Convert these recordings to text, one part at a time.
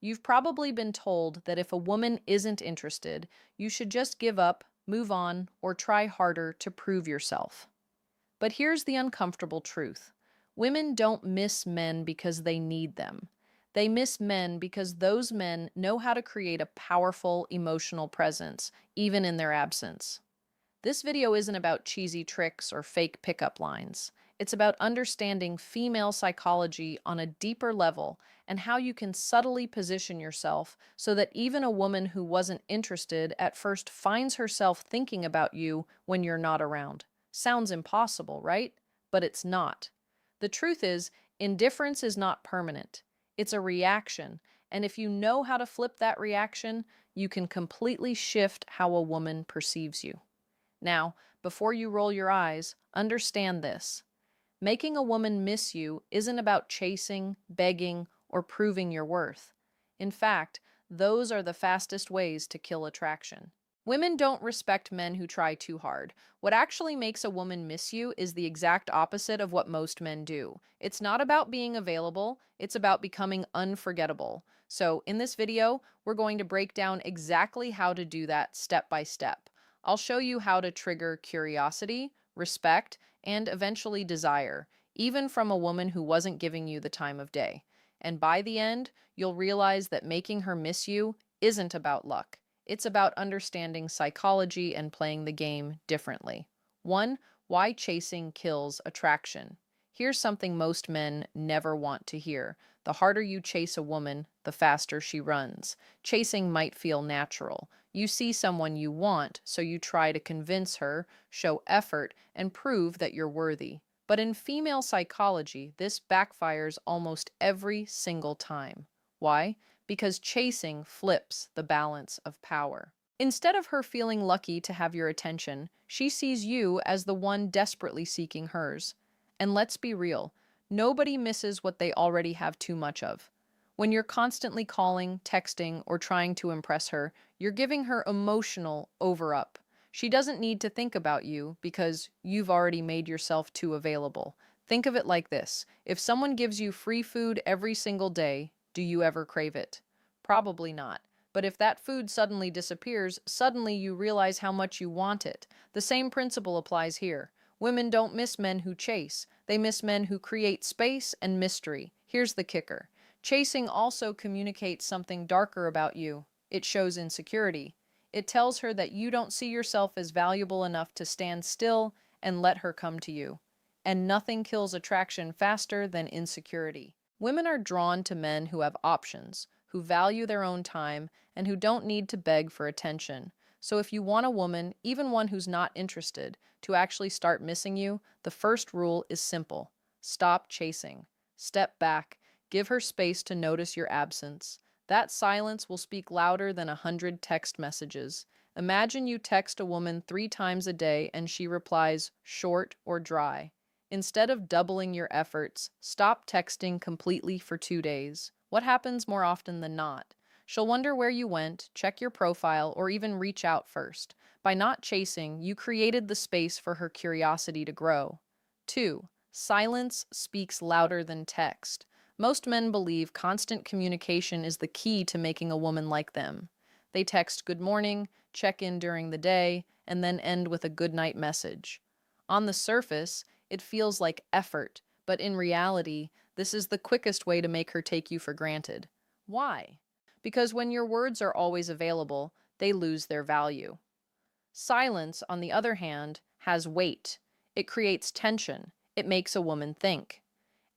You've probably been told that if a woman isn't interested, you should just give up, move on, or try harder to prove yourself. But here's the uncomfortable truth. Women don't miss men because they need them. They miss men because those men know how to create a powerful emotional presence, even in their absence. This video isn't about cheesy tricks or fake pickup lines. It's about understanding female psychology on a deeper level and how you can subtly position yourself so that even a woman who wasn't interested at first finds herself thinking about you when you're not around. Sounds impossible, right? But it's not. The truth is, indifference is not permanent. It's a reaction, and if you know how to flip that reaction, you can completely shift how a woman perceives you. Now, before you roll your eyes, understand this. Making a woman miss you isn't about chasing, begging, or proving your worth. In fact, those are the fastest ways to kill attraction. Women don't respect men who try too hard. What actually makes a woman miss you is the exact opposite of what most men do. It's not about being available, it's about becoming unforgettable. So, in this video, we're going to break down exactly how to do that step by step. I'll show you how to trigger curiosity, respect, and eventually desire, even from a woman who wasn't giving you the time of day. And by the end, you'll realize that making her miss you isn't about luck. It's about understanding psychology and playing the game differently. 1. Why chasing kills attraction. Here's something most men never want to hear. The harder you chase a woman, the faster she runs. Chasing might feel natural. You see someone you want, so you try to convince her, show effort, and prove that you're worthy. But in female psychology, this backfires almost every single time. Why? Because chasing flips the balance of power. Instead of her feeling lucky to have your attention, she sees you as the one desperately seeking hers. And let's be real, nobody misses what they already have too much of. When you're constantly calling, texting, or trying to impress her, you're giving her emotional over-up. She doesn't need to think about you because you've already made yourself too available. Think of it like this. If someone gives you free food every single day, do you ever crave it? Probably not. But if that food suddenly disappears, suddenly you realize how much you want it. The same principle applies here. Women don't miss men who chase. They miss men who create space and mystery. Here's the kicker. Chasing also communicates something darker about you. It shows insecurity. It tells her that you don't see yourself as valuable enough to stand still and let her come to you. And nothing kills attraction faster than insecurity. Women are drawn to men who have options, who value their own time, and who don't need to beg for attention. So if you want a woman, even one who's not interested, to actually start missing you, the first rule is simple. Stop chasing. Step back. Give her space to notice your absence. That silence will speak louder than 100 text messages. Imagine you text a woman 3 times a day and she replies short or dry. Instead of doubling your efforts, stop texting completely for 2 days. What happens more often than not? She'll wonder where you went, check your profile, or even reach out first. By not chasing, you created the space for her curiosity to grow. 2. Silence speaks louder than text. Most men believe constant communication is the key to making a woman like them. They text good morning, check in during the day, and then end with a good night message. On the surface, it feels like effort, but in reality, this is the quickest way to make her take you for granted. Why? Because when your words are always available, they lose their value. Silence, on the other hand, has weight. It creates tension. It makes a woman think.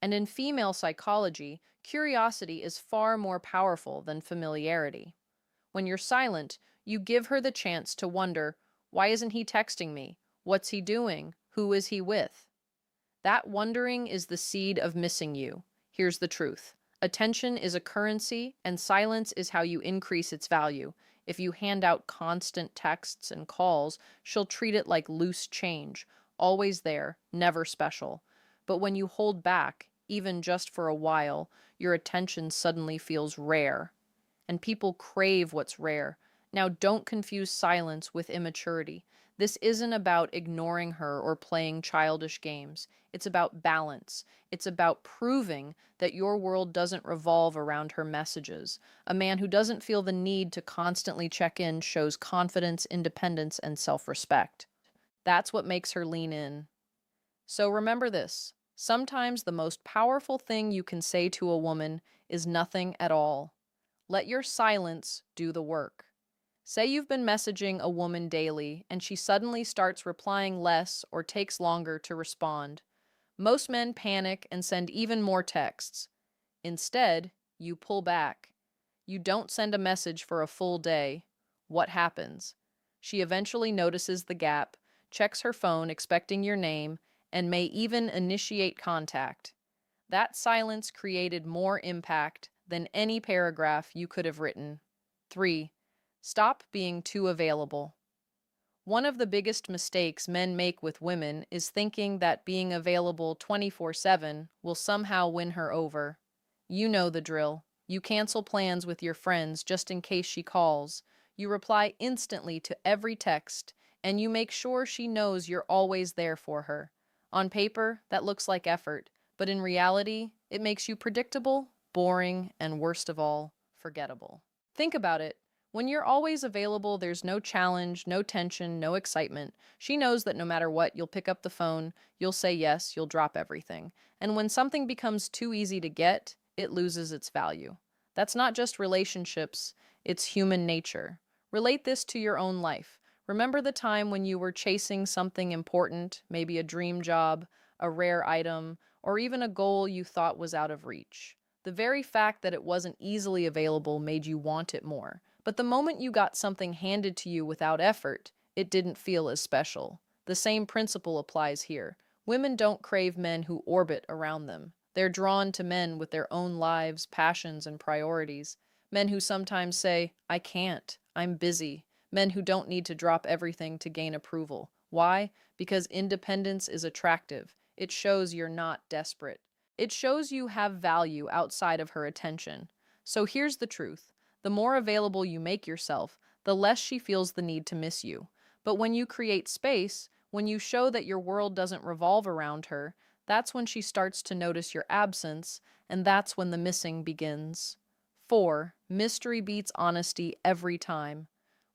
And in female psychology, curiosity is far more powerful than familiarity. When you're silent, you give her the chance to wonder, why isn't he texting me? What's he doing? Who is he with? That wondering is the seed of missing you. Here's the truth. Attention is a currency, and silence is how you increase its value. If you hand out constant texts and calls, she'll treat it like loose change, always there, never special. But when you hold back, even just for a while, your attention suddenly feels rare. And people crave what's rare. Now, don't confuse silence with immaturity. This isn't about ignoring her or playing childish games. It's about balance. It's about proving that your world doesn't revolve around her messages. A man who doesn't feel the need to constantly check in shows confidence, independence, and self respect. That's what makes her lean in. So remember this: sometimes the most powerful thing you can say to a woman is nothing at all. Let your silence do the work. Say you've been messaging a woman daily and she suddenly starts replying less or takes longer to respond. Most men panic and send even more texts. Instead, you pull back. You don't send a message for a full day. What happens? She eventually notices the gap, checks her phone expecting your name, and may even initiate contact. That silence created more impact than any paragraph you could have written. 3. Stop being too available. One of the biggest mistakes men make with women is thinking that being available 24/7 will somehow win her over. You know the drill. You cancel plans with your friends just in case she calls. You reply instantly to every text, and you make sure she knows you're always there for her. On paper, that looks like effort, but in reality, it makes you predictable, boring, and worst of all, forgettable. Think about it. When you're always available, there's no challenge, no tension, no excitement. She knows that no matter what, you'll pick up the phone, you'll say yes, you'll drop everything. And when something becomes too easy to get, it loses its value. That's not just relationships, it's human nature. Relate this to your own life. Remember the time when you were chasing something important, maybe a dream job, a rare item, or even a goal you thought was out of reach. The very fact that it wasn't easily available made you want it more. But the moment you got something handed to you without effort, it didn't feel as special. The same principle applies here. Women don't crave men who orbit around them. They're drawn to men with their own lives, passions, and priorities. Men who sometimes say, I can't, I'm busy. Men who don't need to drop everything to gain approval. Why? Because independence is attractive. It shows you're not desperate. It shows you have value outside of her attention. So here's the truth. The more available you make yourself, the less she feels the need to miss you. But when you create space, when you show that your world doesn't revolve around her, that's when she starts to notice your absence, and that's when the missing begins. 4. Mystery beats honesty every time.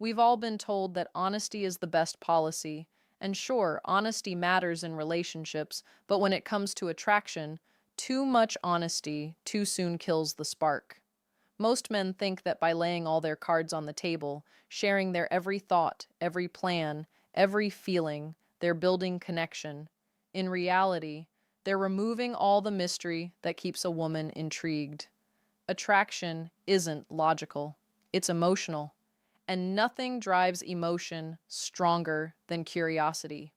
We've all been told that honesty is the best policy. And sure, honesty matters in relationships, but when it comes to attraction, too much honesty too soon kills the spark. Most men think that by laying all their cards on the table, sharing their every thought, every plan, every feeling, they're building connection. In reality, they're removing all the mystery that keeps a woman intrigued. Attraction isn't logical, it's emotional. And nothing drives emotion stronger than curiosity.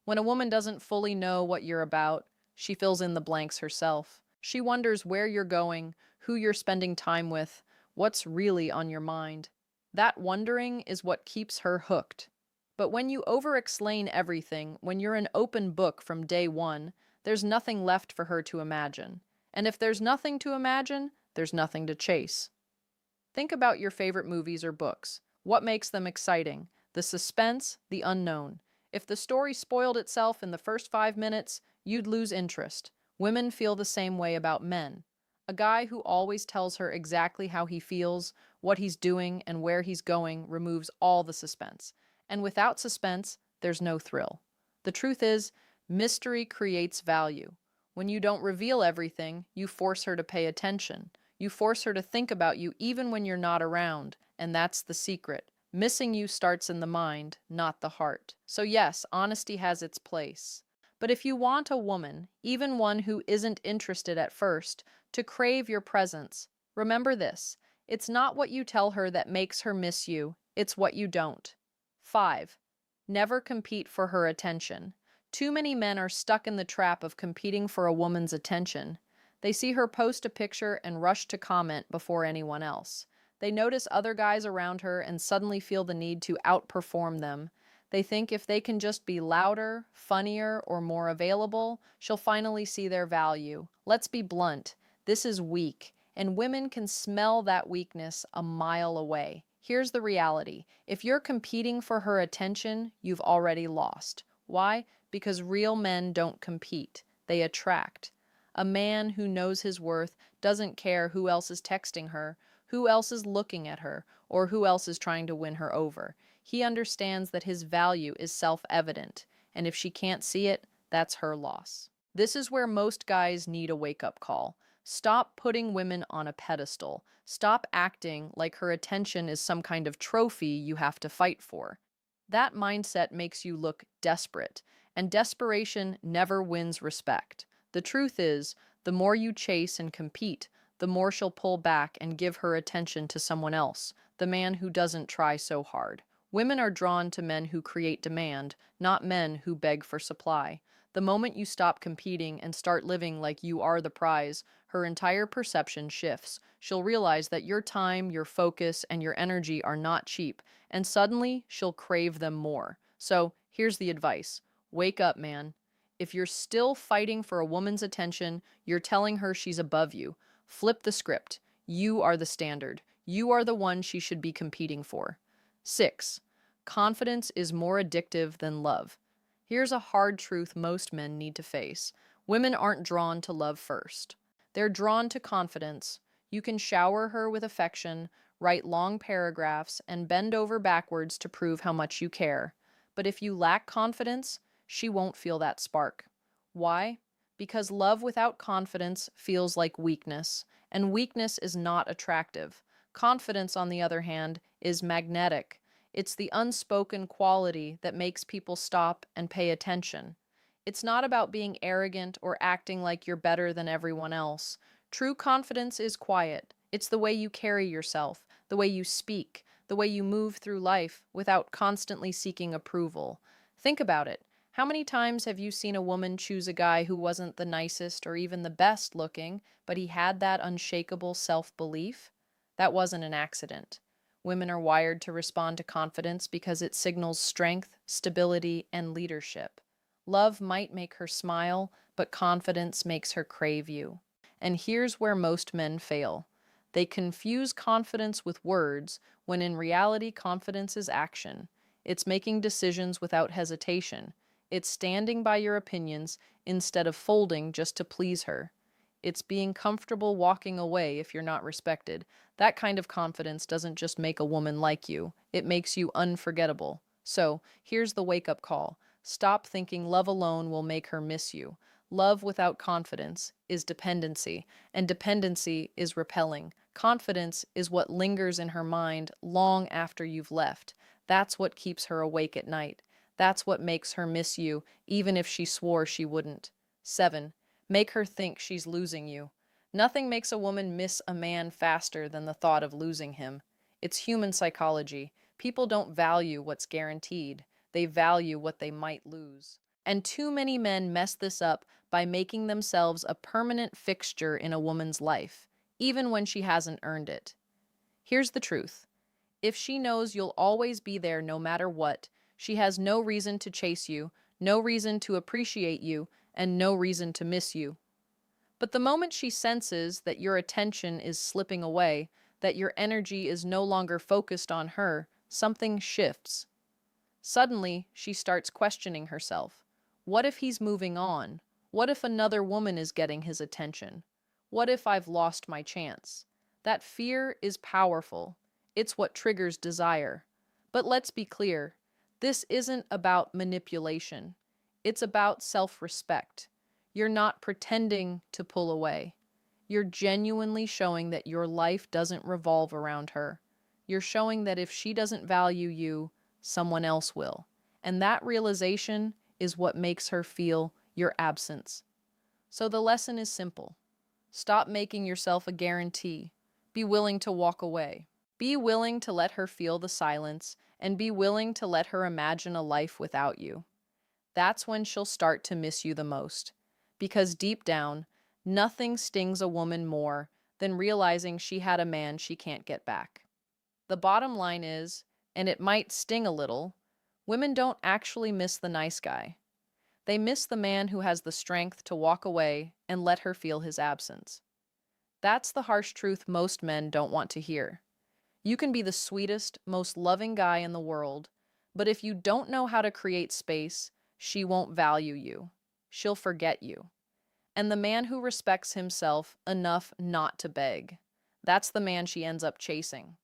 When a woman doesn't fully know what you're about, she fills in the blanks herself. She wonders where you're going, who you're spending time with, what's really on your mind. That wondering is what keeps her hooked. But when you over-explain everything, when you're an open book from day one, there's nothing left for her to imagine. And if there's nothing to imagine, there's nothing to chase. Think about your favorite movies or books. What makes them exciting? The suspense, the unknown. If the story spoiled itself in the first 5 minutes, you'd lose interest. Women feel the same way about men. A guy who always tells her exactly how he feels, what he's doing, and where he's going removes all the suspense. And without suspense, there's no thrill. The truth is, mystery creates value. When you don't reveal everything, you force her to pay attention. You force her to think about you even when you're not around, and that's the secret. Missing you starts in the mind, not the heart. So yes, honesty has its place. But if you want a woman, even one who isn't interested at first, to crave your presence, remember this: it's not what you tell her that makes her miss you, it's what you don't. 5. Never compete for her attention. Too many men are stuck in the trap of competing for a woman's attention. They see her post a picture and rush to comment before anyone else. They notice other guys around her and suddenly feel the need to outperform them. They think if they can just be louder, funnier, or more available, she'll finally see their value. Let's be blunt. This is weak, and women can smell that weakness a mile away. Here's the reality. If you're competing for her attention, you've already lost. Why? Because real men don't compete, they attract. A man who knows his worth doesn't care who else is texting her, who else is looking at her, or who else is trying to win her over. He understands that his value is self-evident, and if she can't see it, that's her loss. This is where most guys need a wake-up call. Stop putting women on a pedestal. Stop acting like her attention is some kind of trophy you have to fight for. That mindset makes you look desperate, and desperation never wins respect. The truth is, the more you chase and compete, the more she'll pull back and give her attention to someone else, the man who doesn't try so hard. Women are drawn to men who create demand, not men who beg for supply. The moment you stop competing and start living like you are the prize, her entire perception shifts. She'll realize that your time, your focus, and your energy are not cheap, and suddenly she'll crave them more. So, here's the advice. Wake up, man. If you're still fighting for a woman's attention, you're telling her she's above you. Flip the script. You are the standard. You are the one she should be competing for. 6. Confidence is more addictive than love. Here's a hard truth most men need to face. Women aren't drawn to love first. They're drawn to confidence. You can shower her with affection, write long paragraphs, and bend over backwards to prove how much you care. But if you lack confidence, she won't feel that spark. Why? Because love without confidence feels like weakness, and weakness is not attractive. Confidence, on the other hand, is magnetic. It's the unspoken quality that makes people stop and pay attention. It's not about being arrogant or acting like you're better than everyone else. True confidence is quiet. It's the way you carry yourself, the way you speak, the way you move through life without constantly seeking approval. Think about it. How many times have you seen a woman choose a guy who wasn't the nicest or even the best looking, but he had that unshakable self-belief? That wasn't an accident. Women are wired to respond to confidence because it signals strength, stability, and leadership. Love might make her smile, but confidence makes her crave you. And here's where most men fail. They confuse confidence with words, when in reality confidence is action. It's making decisions without hesitation. It's standing by your opinions instead of folding just to please her. It's being comfortable walking away if you're not respected. That kind of confidence doesn't just make a woman like you, it makes you unforgettable. So, here's the wake-up call. Stop thinking love alone will make her miss you. Love without confidence is dependency, and dependency is repelling. Confidence is what lingers in her mind long after you've left. That's what keeps her awake at night. That's what makes her miss you, even if she swore she wouldn't. 7. Make her think she's losing you. Nothing makes a woman miss a man faster than the thought of losing him. It's human psychology. People don't value what's guaranteed. They value what they might lose. And too many men mess this up by making themselves a permanent fixture in a woman's life, even when she hasn't earned it. Here's the truth. If she knows you'll always be there no matter what, she has no reason to chase you, no reason to appreciate you, and no reason to miss you. But the moment she senses that your attention is slipping away, that your energy is no longer focused on her, something shifts. Suddenly, she starts questioning herself. What if he's moving on? What if another woman is getting his attention? What if I've lost my chance? That fear is powerful. It's what triggers desire. But let's be clear, this isn't about manipulation. It's about self-respect. You're not pretending to pull away. You're genuinely showing that your life doesn't revolve around her. You're showing that if she doesn't value you, someone else will. And that realization is what makes her feel your absence. So the lesson is simple. Stop making yourself a guarantee. Be willing to walk away. Be willing to let her feel the silence, and be willing to let her imagine a life without you. That's when she'll start to miss you the most. Because deep down, nothing stings a woman more than realizing she had a man she can't get back. The bottom line is, and it might sting a little, women don't actually miss the nice guy. They miss the man who has the strength to walk away and let her feel his absence. That's the harsh truth most men don't want to hear. You can be the sweetest, most loving guy in the world, but if you don't know how to create space, she won't value you. She'll forget you. And the man who respects himself enough not to beg, that's the man she ends up chasing.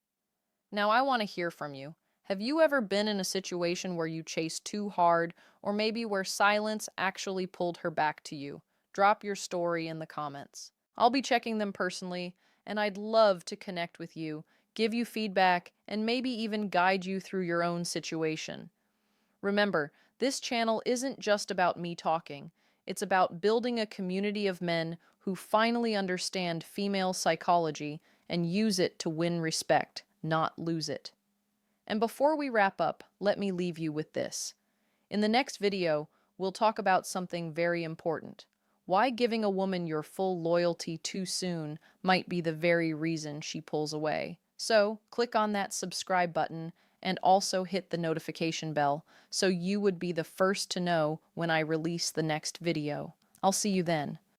Now, I want to hear from you. Have you ever been in a situation where you chased too hard, or maybe where silence actually pulled her back to you? Drop your story in the comments. I'll be checking them personally, and I'd love to connect with you, give you feedback, and maybe even guide you through your own situation. Remember, this channel isn't just about me talking. It's about building a community of men who finally understand female psychology and use it to win respect, not lose it. And before we wrap up, let me leave you with this. In the next video, we'll talk about something very important. Why giving a woman your full loyalty too soon might be the very reason she pulls away. So, click on that subscribe button and also hit the notification bell so you would be the first to know when I release the next video. I'll see you then.